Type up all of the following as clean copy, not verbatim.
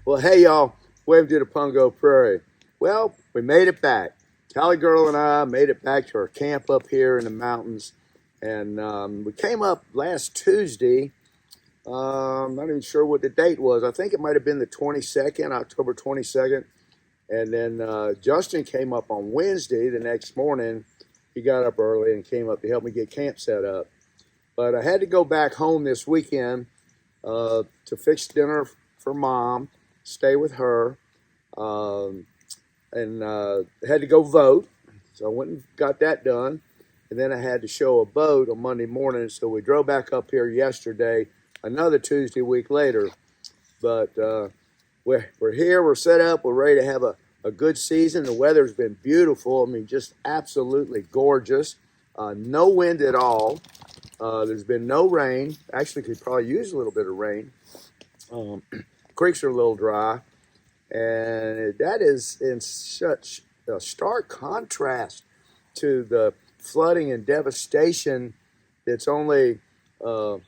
Well, hey, y'all. Welcome to the Pungo Prairie. Well, we made it back. Tally Girl and I made it back to our camp up here in the mountains. And we came up last Tuesday. Not even sure what the date was. I think it might have been the 22nd, October 22nd. And then Justin came up on Wednesday the next morning. He got up early and came up to help me get camp set up. But I had to go back home this weekend to fix dinner for Mom, stay with her, and had to go vote. So I went and got that done. And then I had to show a boat on Monday morning. So we drove back up here yesterday, another Tuesday week later. But we're here, we're set up, we're ready to have a good season. The weather's been beautiful. I mean, just absolutely gorgeous. No wind at all. There's been no rain. Actually, could probably use a little bit of rain. Creeks are a little dry. And that is in such a stark contrast to the flooding and devastation that's only a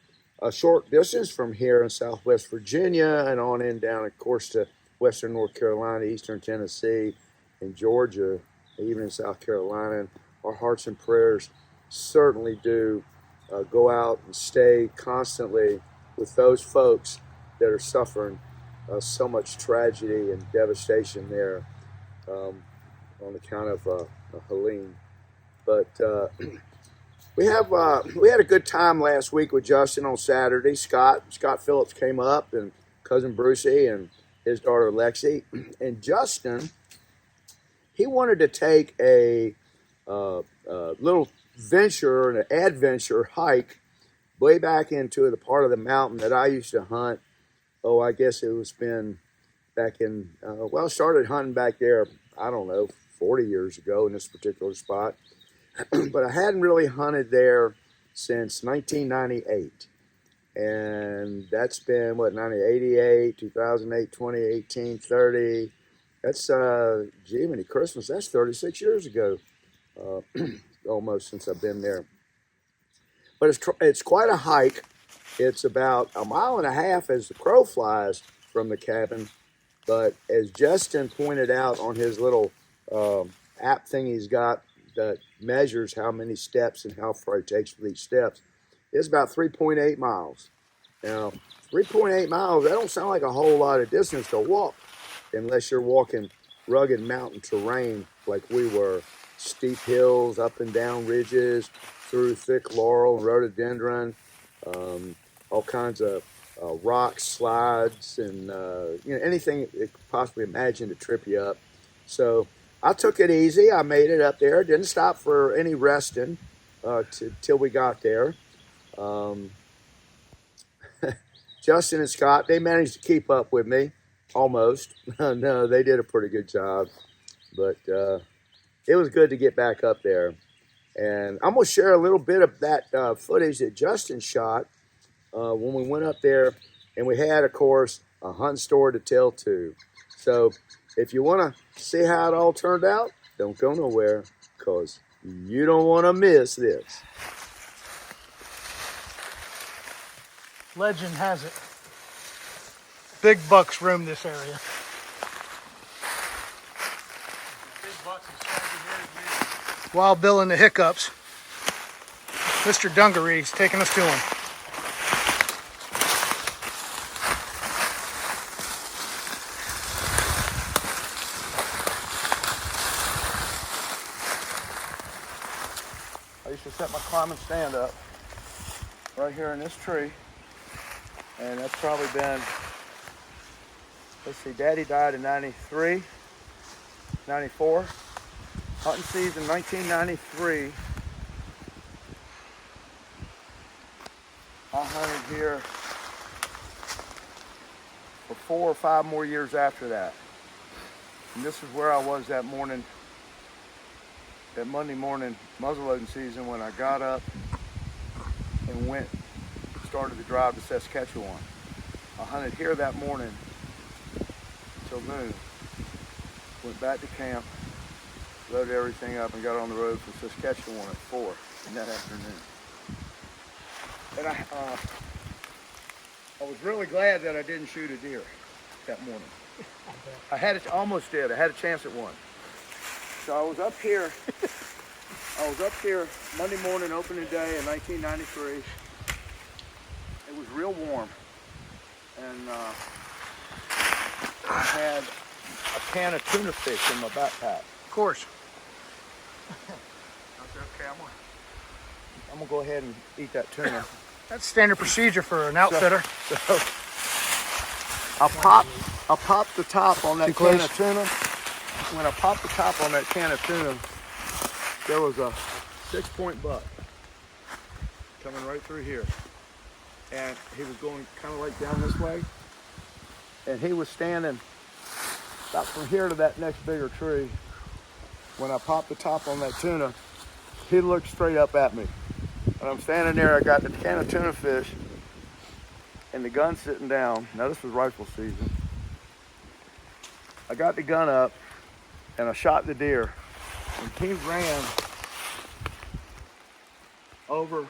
short distance from here in Southwest Virginia and on in down, of course, to Western North Carolina, Eastern Tennessee, and Georgia, even in South Carolina. And our hearts and prayers certainly do go out and stay constantly with those folks that are suffering so much tragedy and devastation there on account of Helene. But we had a good time last week with Justin on Saturday. Scott Phillips came up, and cousin Brucey and his daughter Lexi. And Justin, he wanted to take a little venture, an adventure hike way back into the part of the mountain that I used to hunt. Oh, I guess it was been back in, started hunting back there, I don't know, 40 years ago in this particular spot. But I hadn't really hunted there since 1998. And that's been, 1988, 2008, 2018, 30. That's, many Christmas, that's 36 years ago, almost, since I've been there. But it's quite a hike. It's about 1.5 miles as the crow flies from the cabin. But as Justin pointed out on his little app thing he's got that measures how many steps and how far it takes for each steps, it's about 3.8 miles. Now, 3.8 miles, that don't sound like a whole lot of distance to walk unless you're walking rugged mountain terrain like we were. Steep hills, up and down ridges, through thick laurel and rhododendron, all kinds of rocks, slides, and anything you could possibly imagine to trip you up. So I took it easy. I made it up there. Didn't stop for any resting till we got there. Um, Justin and Scott, they managed to keep up with me, almost. No, they did a pretty good job. But it was good to get back up there. And I'm going to share a little bit of that footage that Justin shot when we went up there. And we had, of course, a hunt story to tell too. So if you want to see how it all turned out, don't go nowhere, because you don't want to miss this. Legend has it, big bucks roam this area. Big bucks and Wild Bill and the Hiccups. Mr. Dungaree's taking us to him. I used to set my climbing stand up right here in this tree. And that's probably been, let's see, Daddy died in 93, 94. Hunting season 1993. I hunted here for 4 or 5 more years after that. And this is where I was that morning, that Monday morning muzzleloading season, when I got up and started the drive to Saskatchewan. I hunted here that morning till noon. Went back to camp, loaded everything up, and got on the road for Saskatchewan at 4 in that afternoon. And I was really glad that I didn't shoot a deer that morning. Almost did. I had a chance at one. So I was up here. Monday morning, opening day in 1993. It was real warm, and I had a can of tuna fish in my backpack. Of course. Okay, I'm gonna go ahead and eat that tuna. That's standard procedure for an outfitter. So I popped the top on that can of tuna. When I popped the top on that can of tuna, there was a 6-point buck coming right through here. And he was going kind of like down this way. And he was standing about from here to that next bigger tree. When I popped the top on that tuna, he looked straight up at me. And I'm standing there, I got the can of tuna fish and the gun sitting down. Now this was rifle season. I got the gun up and I shot the deer. And he ran over,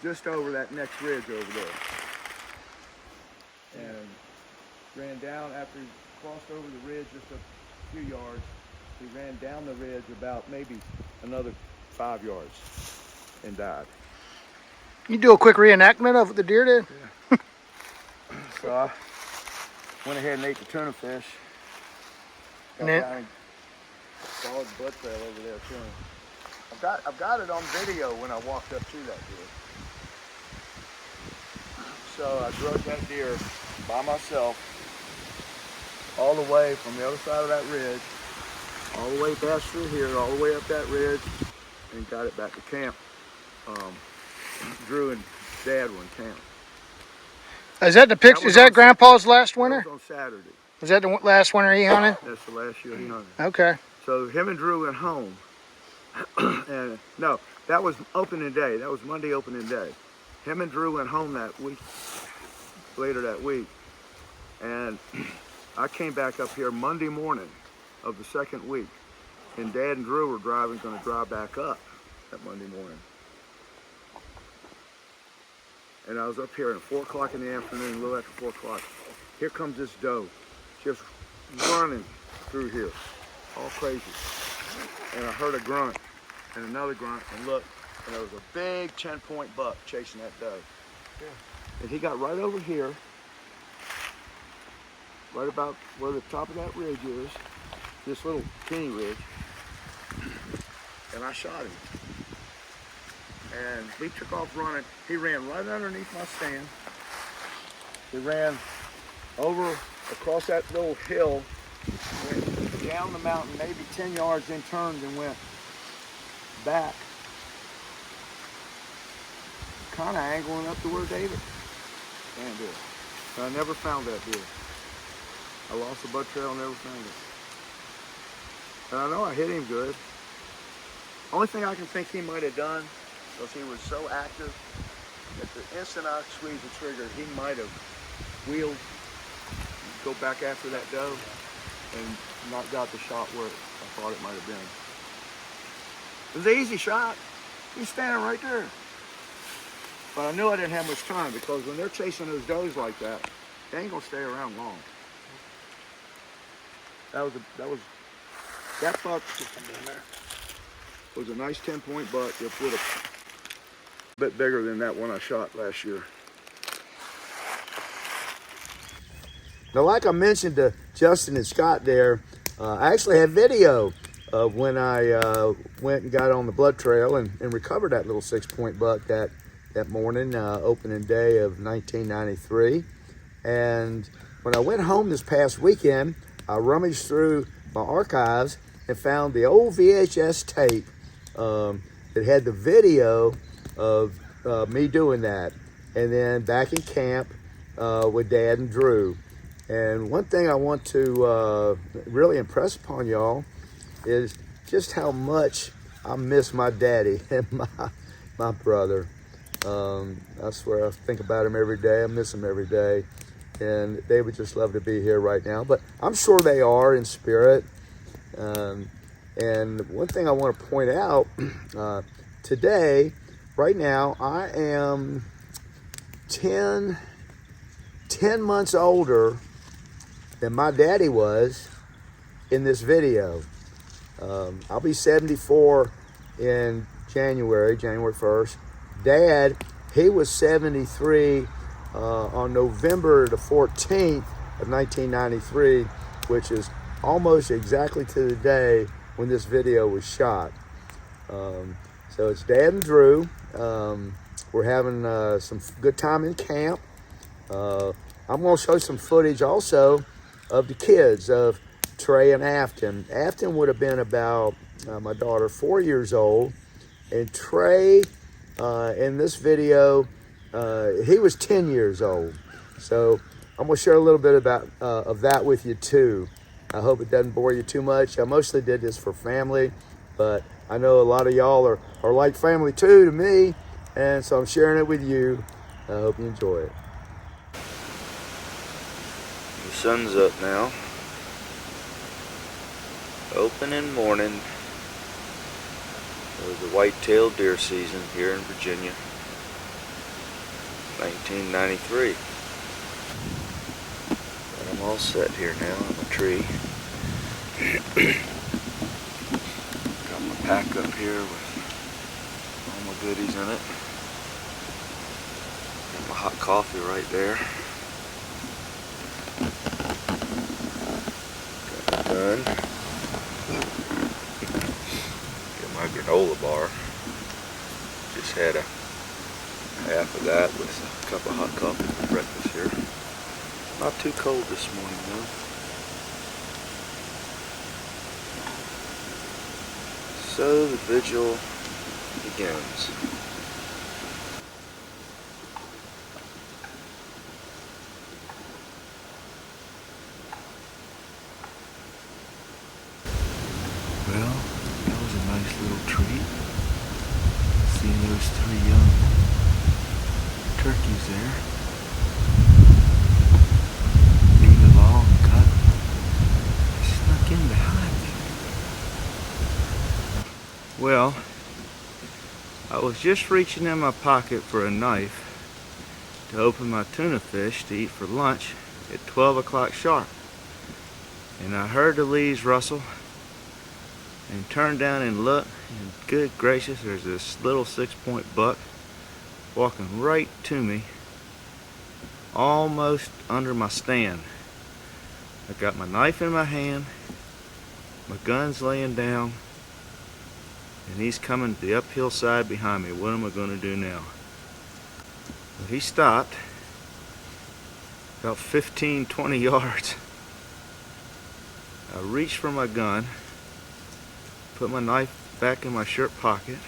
just over that next ridge over there. And ran down after he crossed over the ridge just a few yards. He ran down the ridge about maybe another 5 yards and died. You do a quick reenactment of what the deer did? Yeah. So I went ahead and ate the tuna fish. Got down and saw his blood trail over there too. I've got it on video when I walked up to that deer. So I drug that deer by myself all the way from the other side of that ridge, all the way past through here, all the way up that ridge, and got it back to camp. Drew and Dad were in camp. Is that the picture? Is that Grandpa's last winter? That was on Saturday. Was that the last winter he hunted? That's the last year he hunted. Okay. So him and Drew went home. And no, that was opening day. That was Monday opening day. Him and Drew went home that week, later that week. And I came back up here Monday morning of the second week. And Dad and Drew were going to drive back up that Monday morning. And I was up here at 4 o'clock in the afternoon, a little after 4 o'clock. Here comes this doe, just running through here, all crazy. And I heard a grunt and another grunt, and look, and there was a big 10-point buck chasing that doe. Yeah. And he got right over here, right about where the top of that ridge is, this little teeny ridge, and I shot him. and he took off running. He ran right underneath my stand. He ran over across that little hill, went down the mountain, maybe 10 yards, then turned and went back, kind of angling up to where David stand is. But I never found that deer. I lost the buck trail, never found it. And I know I hit him good. Only thing I can think he might have done, because he was so active, that the instant I squeezed the trigger, he might have wheeled, go back after that doe, and knocked out the shot where I thought it might have been. It was an easy shot. He's standing right there. But I knew I didn't have much time, because when they're chasing those does like that, they ain't gonna stay around long. That buck was a nice 10-point buck. It would have a bit bigger than that one I shot last year. Now, like I mentioned to Justin and Scott there, I actually have video of when I went and got on the blood trail and recovered that little 6-point buck that morning, opening day of 1993. And when I went home this past weekend, I rummaged through my archives and found the old VHS tape that had the video of me doing that. And then back in camp with Dad and Drew. And one thing I want to really impress upon y'all is just how much I miss my daddy and my brother. I swear I think about him every day. I miss him every day. And they would just love to be here right now. But I'm sure they are in spirit. And one thing I want to point out, today, right now, I am 10 months older than my daddy was in this video. I'll be 74 in January 1st. Dad, he was 73 on November the 14th of 1993, which is almost exactly to the day when this video was shot. So it's Dad and Drew. We're having some good time in camp. I'm going to show some footage also of the kids, of Trey and Afton. Afton would have been about, my daughter, 4 years old. And Trey, in this video, he was 10 years old. So I'm going to share a little bit about of that with you too. I hope it doesn't bore you too much. I mostly did this for family, but I know a lot of y'all are like family too to me, and so I'm sharing it with you. I hope you enjoy it. The sun's up now. Opening morning of the white-tailed deer season here in Virginia, 1993. And I'm all set here now on the tree. Got my pack up here with all my goodies in it. Got my hot coffee right there. Got my gun. Got my granola bar. Just had a half of that with a cup of hot coffee for breakfast here. Not too cold this morning though. So the vigil begins. Well, that was a nice little treat. Seeing those 3 young turkeys there. Being along cut. They snuck in behind me. Well, I was just reaching in my pocket for a knife to open my tuna fish to eat for lunch at 12 o'clock sharp. And I heard the leaves rustle and turned down and looked, and good gracious, there's this little 6-point buck walking right to me, almost under my stand. I got my knife in my hand, my gun's laying down, and he's coming the uphill side behind me. What am I going to do now? Well, he stopped about 15-20 yards. I reached for my gun, put my knife back in my shirt pocket,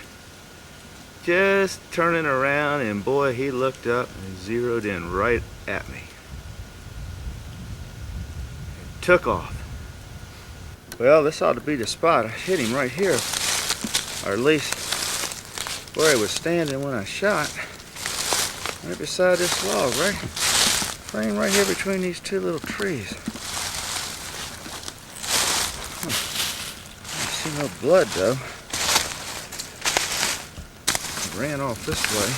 just turning around, and boy, he looked up and zeroed in right at me. And took off. Well, this ought to be the spot. I hit him right here, or at least where he was standing when I shot. Right beside this log, right here between these two little trees. I don't see no blood though. It ran off this way.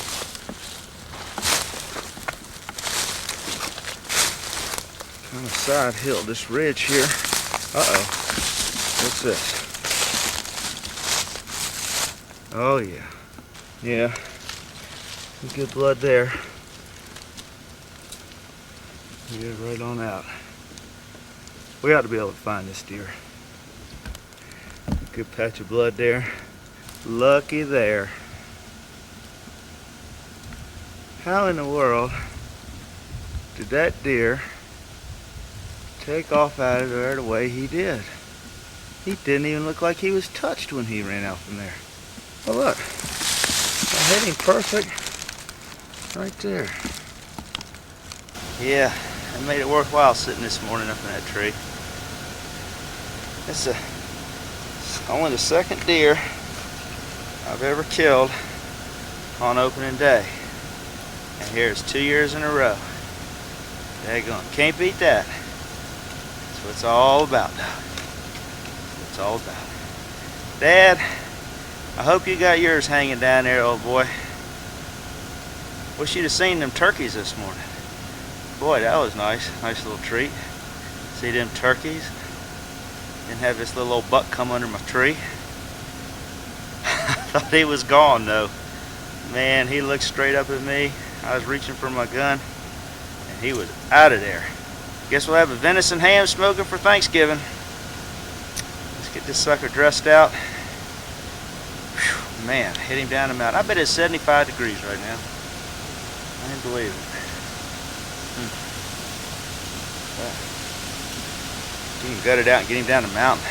Kind of side hill this ridge here. Uh-oh. What's this? Oh yeah. Yeah. Good blood there. Yeah, right on out. We ought to be able to find this deer. Good patch of blood there. Lucky there. How in the world did that deer take off out of there the way he did? He didn't even look like he was touched when he ran out from there. Oh look, I hit him perfect right there. Yeah, I made it worthwhile sitting this morning up in that tree. It's only the second deer I've ever killed on opening day. And here's 2 years in a row. Daggone, can't beat that. That's what it's all about, though. That's what it's all about. Dad, I hope you got yours hanging down there, old boy. Wish you'd have seen them turkeys this morning. Boy, that was nice. Nice little treat. See them turkeys? Didn't have this little old buck come under my tree. I thought he was gone, though. Man, he looked straight up at me. I was reaching for my gun, and he was out of there. Guess we'll have a venison ham smoking for Thanksgiving. Let's get this sucker dressed out. Whew, man, hit him down the mountain. I bet it's 75 degrees right now. I can't believe it. You can gut it out and get him down the mountain.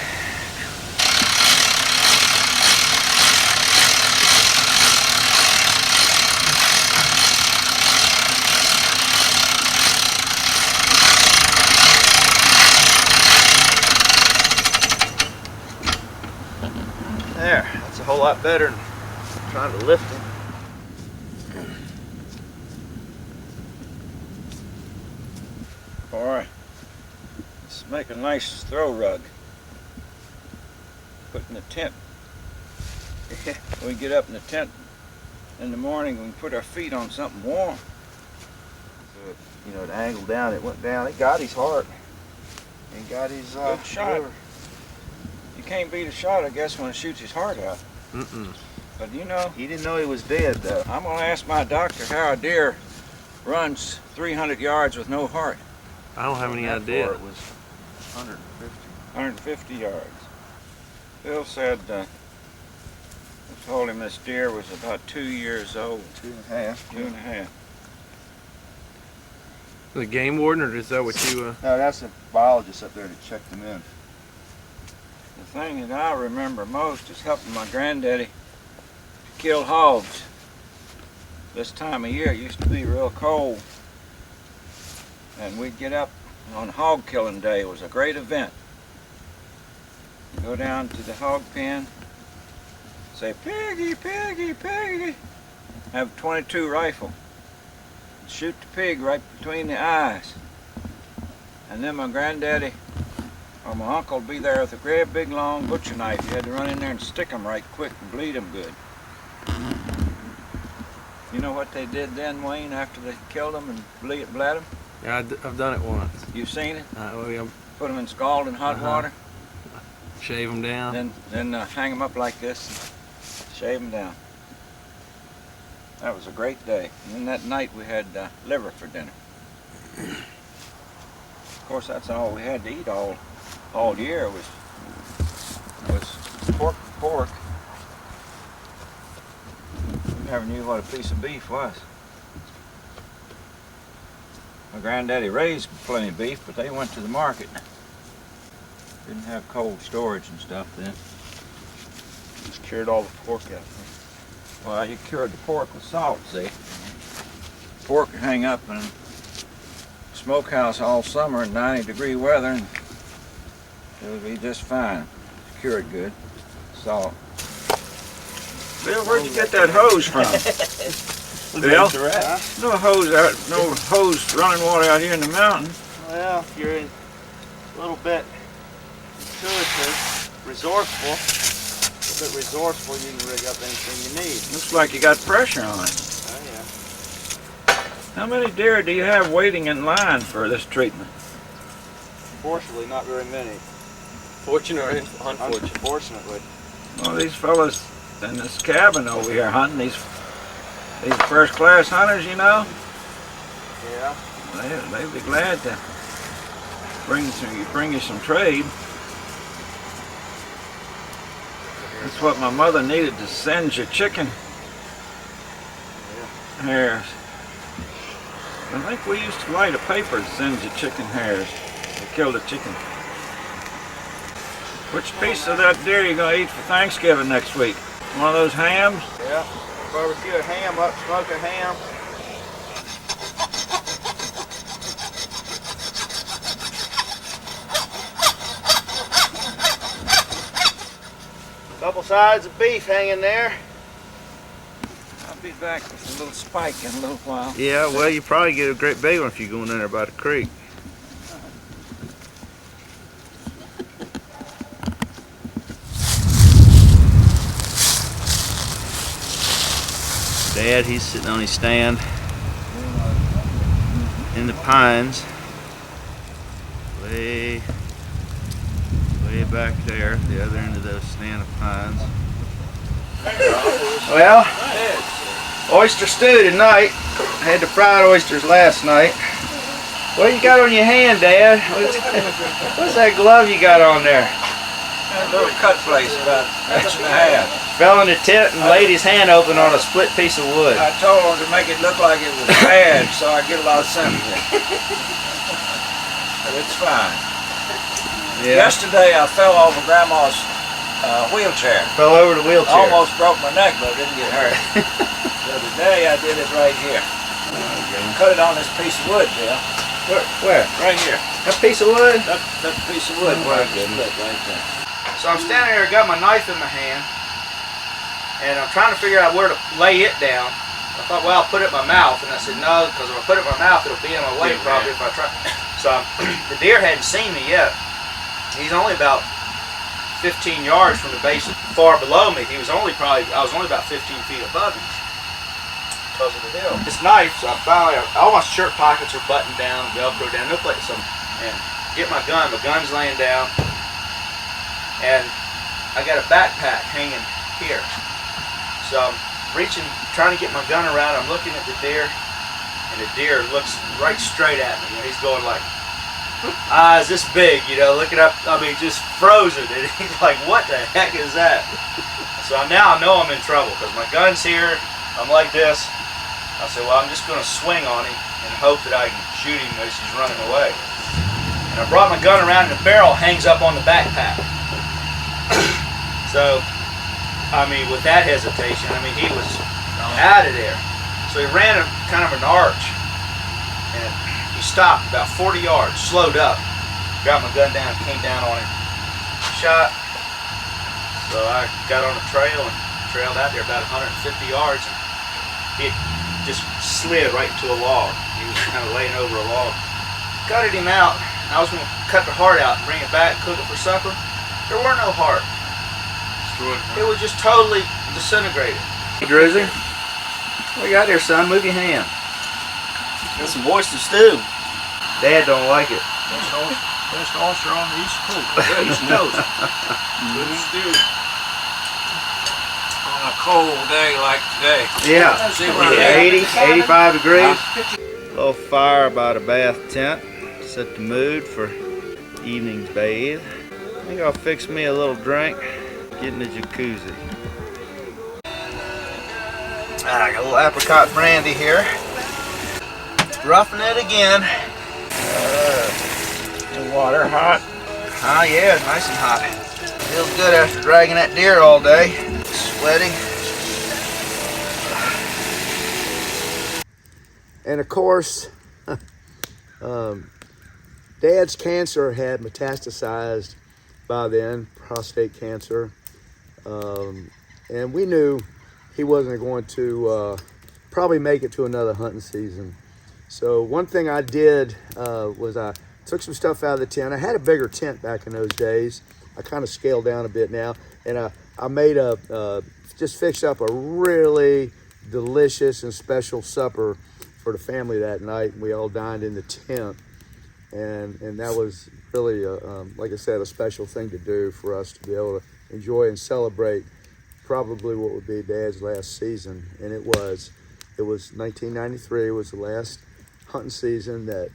There, that's a whole lot better than trying to lift him. All right, let's make a nice throw rug. Put in the tent. When we get up in the tent in the morning, we can put our feet on something warm. So, you know, the angle down, it went down. It got his heart. And got his good shot. liver. You can't beat a shot, I guess, when it shoots his heart out. But you know, He didn't know he was dead, though. I'm gonna ask my doctor how a deer runs 300 yards with no heart. I don't have any That idea. far, it was 150. 150 yards. Bill said, I told him this deer was about 2 years old. 2.5. 2.5. The game warden, or is that what you? No, that's the biologist up there that checked him in. The thing that I remember most is helping my granddaddy to kill hogs. This time of year it used to be real cold, and we'd get up on hog killing day. It was a great event. Go down to the hog pen, say, "Piggy, piggy, piggy." Have a .22 rifle. Shoot the pig right between the eyes. And then my granddaddy or my uncle would be there with a great big long butcher knife. You had to run in there and stick them right quick and bleed them good. You know what they did then, Wayne, after they killed them and bled them? Yeah, I've done it once. You've seen it? Yeah, Put them in scalding hot water, shave them down. then hang them up like this and shave them down. That was a great day. And then that night we had liver for dinner. Of course, that's all we had to eat all year was pork. never knew what a piece of beef was. My granddaddy raised plenty of beef, but they went to the market. Didn't have cold storage and stuff then. Just cured all the pork out. Well, you cured the pork with salt, see? Pork would hang up in a smokehouse all summer in 90-degree weather, and it would be just fine. Cured good. Salt. Bill, where'd you get that hose from? Bill? No hose running water out here in the mountain. Well, if you're a little bit intuitive, resourceful, you can rig up anything you need. Looks like you got pressure on it. Oh yeah. How many deer do you have waiting in line for this treatment? Fortunately, not very many. Fortunate or unfortunate? Unfortunately. Well, these fellas in this cabin over here hunting, these first-class hunters, you know, Yeah. they'd be glad to bring you some trade. That's what my mother needed to singe your chicken hairs. I think we used to light a paper to singe your chicken hairs to kill the chicken. Which piece of that deer you gonna eat for Thanksgiving next week? One of those hams? Yeah. Barbecue a ham up, smoke a ham. Couple sides of beef hanging there. I'll be back with a little spike in a little while. Yeah, well, you probably get a great big one if you're going in there by the creek. Dad, he's sitting on his stand in the pines, way back there, the other end of those stand of pines. Well, oyster stew tonight. I had the fried oysters last night. What you got on your hand, Dad? What's that glove you got on there? A little cut place about an inch and a half. Fell in the tent and laid his hand open on a split piece of wood. I told him to make it look like it was bad so I get a lot of sympathy. But it's fine. Yeah. Yesterday I fell over Grandma's wheelchair. Fell over the wheelchair. Almost broke my neck, but didn't get hurt. The other day I did it right here. Cut it on this piece of wood, Bill. Where? Right here. That piece of wood? That piece of wood. Oh, my Right there. So I'm standing there, got my knife in my hand, and I'm trying to figure out where to lay it down. I thought, well, I'll put it in my mouth, and I said no, because if I put it in my mouth, it'll be in my way probably if I try. So the deer hadn't seen me yet. He's only about 15 yards from the base, far below me. I was only about 15 feet above him because of the hill. This knife, so I finally, all my shirt pockets are buttoned down, Velcro down, no place. So, and get my gun. My gun's laying down. And I got a backpack hanging here. So I'm reaching, trying to get my gun around. I'm looking at the deer, and the deer looks right straight at me. And he's going like, eyes this big, you know, looking up, I mean, just frozen. And he's like, what the heck is that? So now I know I'm in trouble because my gun's here. I'm like this. I said, well, I'm just going to swing on him and hope that I can shoot him as he's running away. And I brought my gun around, and the barrel hangs up on the backpack. So, I mean, with that hesitation, I mean, he was out of there. So he ran a kind of an arch, and he stopped about 40 yards, slowed up, got my gun down, came down on him, shot. So I got on the trail and trailed out there about 150 yards, and he just slid right into a log. He was kind of laying over a log. Gutted him out. I was going to cut the heart out and bring it back, cook it for supper. There were no heart. It was just totally disintegrated. Hey, Drizzy, what you got there, son? Move your hand. Got some oyster stew. Dad don't like it. Best oyster on the East Coast. East Coast. Good stew. On a cold day like today. Yeah, See what I mean? 80, 85 degrees. A little fire by the bath tent. Set the mood for evening's bathe. I think I'll fix me a little drink. Get in the jacuzzi. I got a little apricot brandy here. Roughing it again. The water hot. Ah, yeah, nice and hot. Feels good after dragging that deer all day. Sweaty. And of course, Dad's cancer had metastasized by then, prostate cancer. And we knew he wasn't going to probably make it to another hunting season. So one thing I did was I took some stuff out of the tent. I had a bigger tent back in those days. I kind of scaled down a bit now. And I made just fixed up a really delicious and special supper for the family that night. And we all dined in the tent. And that was really, like I said, a special thing to do for us to be able to enjoy and celebrate probably what would be Dad's last season. And it was 1993. It was the last hunting season that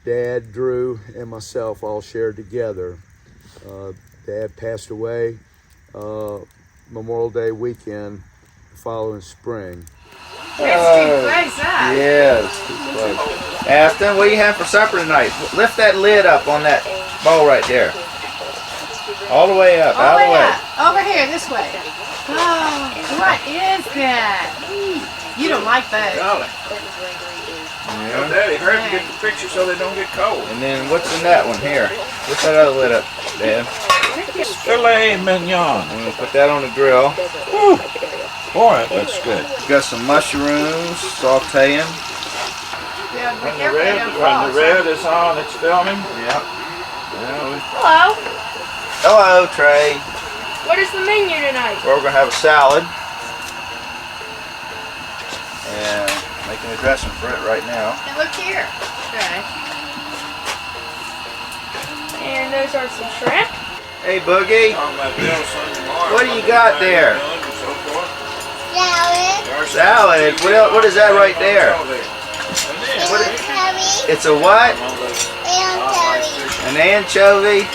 Dad, Drew, and myself all shared together. Dad passed away Memorial Day weekend the following spring. Yes. Afton, what do you have for supper tonight? Lift that lid up on that bowl right there. All the way up, out of the way. Over here, this way. Oh, what is that? You don't like those. Tell Daddy, hurry up and get the picture so they don't get cold. And then what's in that one here? What's that other lid up, Dad? Filet mignon. I'm going to put that on the grill. Woo. Boy, that looks good. Got some mushrooms, sauteing. Yeah, be When careful, they don't the fall. red is on, it's filming. Yep. Hello. Hello, Trey. What is the menu tonight? Well, we're going to have a salad. And making a dressing for it right now. And look here. Okay. And those are some shrimp. Hey, Boogie. What do you got there? Salad. What is that right there? It's a what? An anchovy.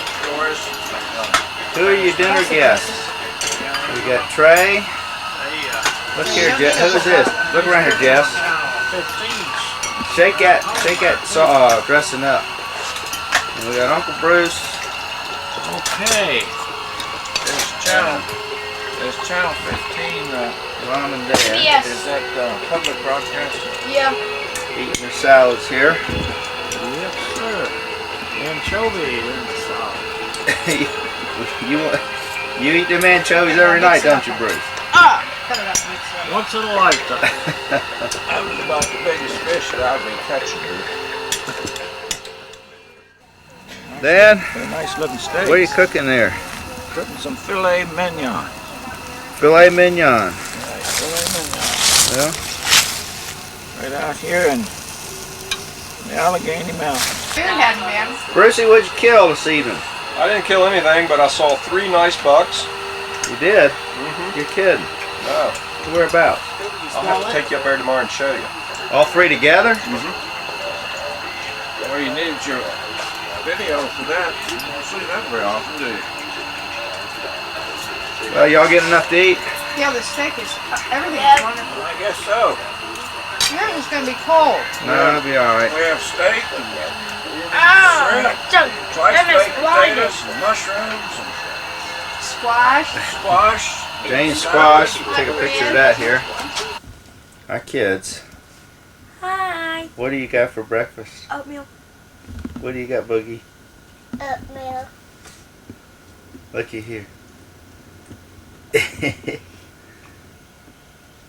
Who are your dinner guests? We got Trey. Look here, Jess. Who's this? Look around here, Jess. Shake that dressing up. And we got Uncle Bruce. Okay. There's channel 15. Mom and Dad. Yes. Is that public broadcasting? Yeah. Eating their salads here. Yes, sir. Anchovy in the salad. you eat them anchovies every night, don't you, Bruce? Ah! Cut it up, mix it up. Once in a lifetime. That was about the biggest fish that I've been catching. Dad, They're nice looking steaks. what are you cooking there? Cooking some filet mignon. Filet mignon. Filet mignon. Yeah. Right out here in the Allegheny Mountains. Food hadn't been. Brucey, what'd you kill this evening? I didn't kill anything, but I saw 3 nice bucks. You did? Mm-hmm. You're kidding. Oh, Whereabouts? I'll have to take you up there tomorrow and show you. All 3 together? Well, you need your video for that. You don't see that very often, do you? Well, y'all get enough to eat? Yeah, the steak is, everything's wonderful. I guess so. Yours is going to be cold. No, it'll be alright. We have steak and Oh, shrimp, sliced that is baked blinded. potatoes and mushrooms and Squash. squash. Jane squash. Take a picture of that here. Our kids. Hi. What do you got for breakfast? Oatmeal. What do you got, Boogie? Oatmeal. Looky here.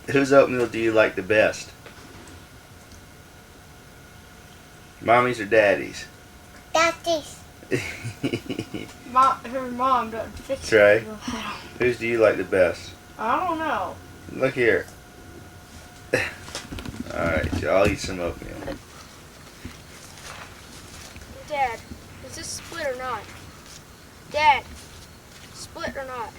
Whose oatmeal do you like the best? Mommy's or Daddy's? Daddy's. Her mom doesn't fix Trey? it. Whose do you like the best? I don't know. Look here. Alright, y'all eat some oatmeal. Dad, is this split or not? Dad, split or not?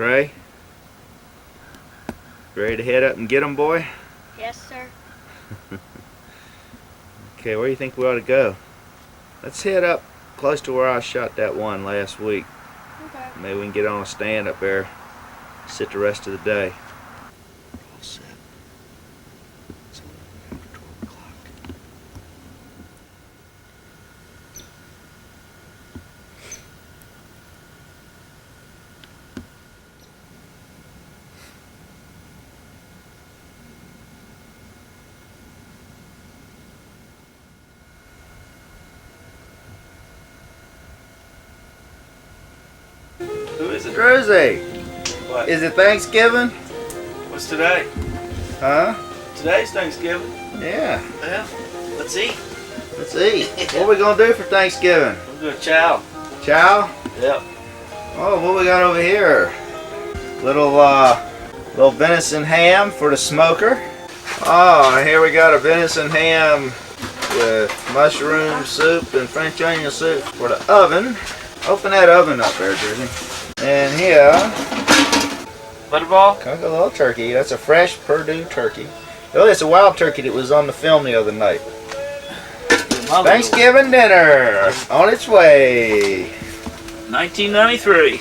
Trey, ready to head up and get them, boy? Yes, sir. Okay, where do you think we ought to go? Let's head up close to where I shot that one last week. Okay. Maybe we can get on a stand up there, sit the rest of the day. All set. So after 12 o'clock. Who is it? Druzy, What? is it Thanksgiving? What's today? Huh? Today's Thanksgiving. Yeah. Yeah. Let's eat. Let's eat. What are we gonna do for Thanksgiving? We'll do a chow. Chow? Yep. Oh, what we got over here? Little venison ham for the smoker. Oh, here we got a venison ham with mushroom soup and French onion soup for the oven. Open that oven up there, Jersey. And here, Butterball? cook a little turkey. That's a fresh Purdue turkey. Oh, it's a wild turkey that was on the film the other night. Thanksgiving dinner on its way. 1993.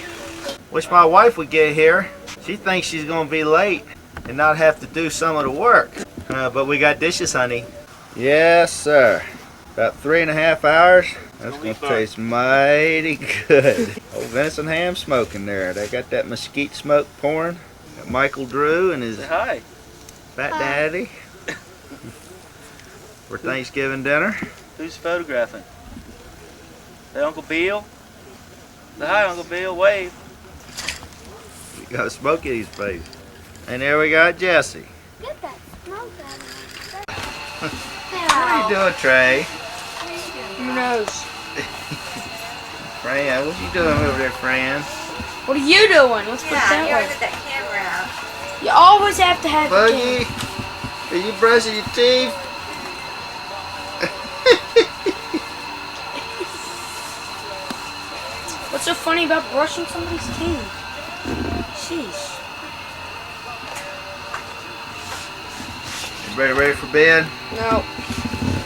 Wish my wife would get here. She thinks she's gonna be late and not have to do some of the work. But we got dishes, honey. Yes, sir. About 3.5 hours. That's gonna taste mighty good. Old venison ham smoking there. They got that mesquite smoke pouring. Got Michael Drew and his Say hi. fat daddy for Thanksgiving dinner. Who's photographing? Hey, Uncle Bill? Say hi, Uncle Bill. Wave. We got Smokey's face. And there we got Jesse. Get that smoke out of How you doing, Trey? Who knows? Fran, what you doing over there, Fran? What are you doing? Let's put it Yeah, you're that with that camera out. way. You always have to have your camera. Buggy, are you brushing your teeth? What's so funny about brushing somebody's teeth? Sheesh. Everybody ready for bed? No.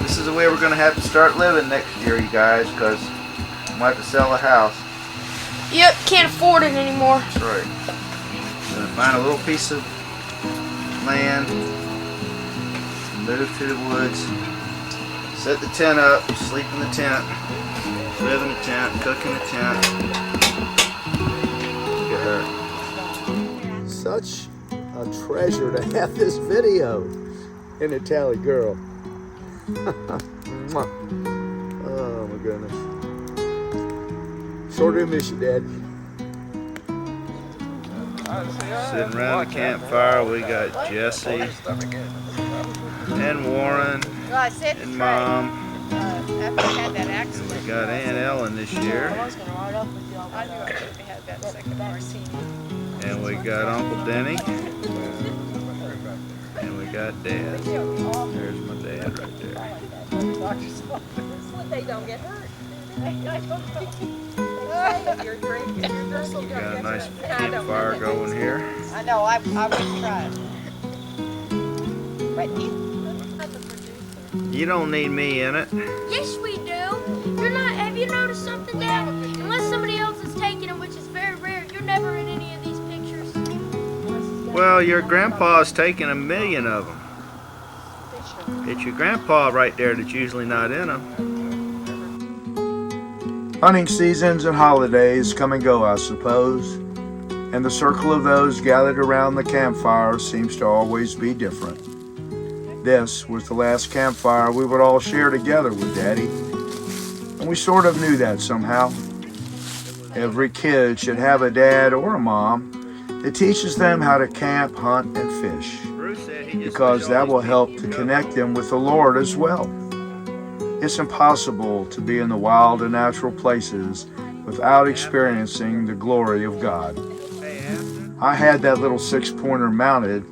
This is the way we're going to have to start living next year, you guys, because we might have to sell the house. Yep, can't afford it anymore. That's right. Gonna find a little piece of land, move to the woods, set the tent up, sleep in the tent, live in the tent, cook in the tent. Get her. Such a treasure to have this video in the Tali girl. Mwah. Oh my goodness. Sure do miss you, Dad. Sitting around the campfire, we got Jesse and Warren and Mom. And we got Aunt Ellen this year. And we got Uncle Denny. And we got Dad. There's my dad right there. They don't get hurt. You're drinking. We got a nice campfire going here. I know, I would try. But You don't need me in it. Yes, we do. You're not. Have you noticed something, Dad? Unless somebody else is taking them, which is very rare, you're never in any of these pictures. Well, your grandpa's taking 1 million of them. It's your grandpa right there that's usually not in them. Hunting seasons and holidays come and go, I suppose, and the circle of those gathered around the campfire seems to always be different. This was the last campfire we would all share together with Daddy, and we sort of knew that somehow. Every kid should have a dad or a mom that teaches them how to camp, hunt, and fish, because that will help to connect them with the Lord as well. It's impossible to be in the wild and natural places without experiencing the glory of God. I had that little 6-pointer mounted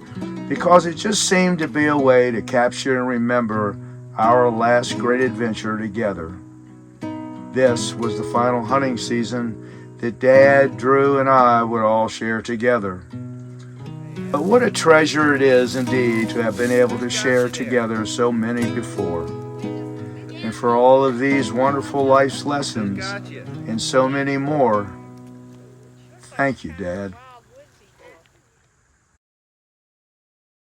because it just seemed to be a way to capture and remember our last great adventure together. This was the final hunting season that Dad, Drew, and I would all share together. But what a treasure it is indeed to have been able to share together so many before. And for all of these wonderful life's lessons and so many more, thank you, Dad.